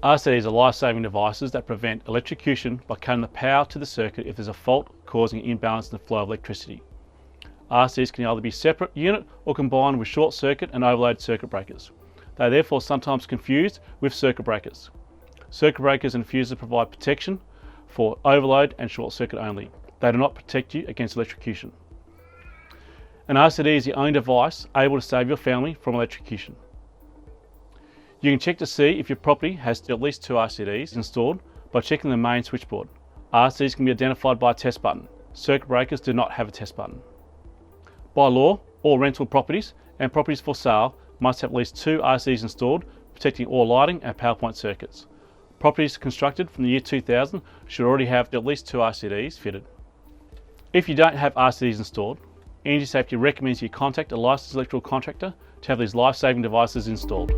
RCDs are life-saving devices that prevent electrocution by cutting the power to the circuit if there's a fault causing an imbalance in the flow of electricity. RCDs can either be separate unit or combined with short circuit and overload circuit breakers. They are therefore sometimes confused with circuit breakers. Circuit breakers and fuses provide protection for overload and short circuit only. They do not protect you against electrocution. An RCD is the only device able to save your family from electrocution. You can check to see if your property has at least 2 RCDs installed by checking the main switchboard. RCDs can be identified by a test button. Circuit breakers do not have a test button. By law, all rental properties and properties for sale must have at least 2 RCDs installed, protecting all lighting and power point circuits. Properties constructed from the year 2000 should already have at least 2 RCDs fitted. If you don't have RCDs installed, Energy Safety recommends you contact a licensed electrical contractor to have these life-saving devices installed.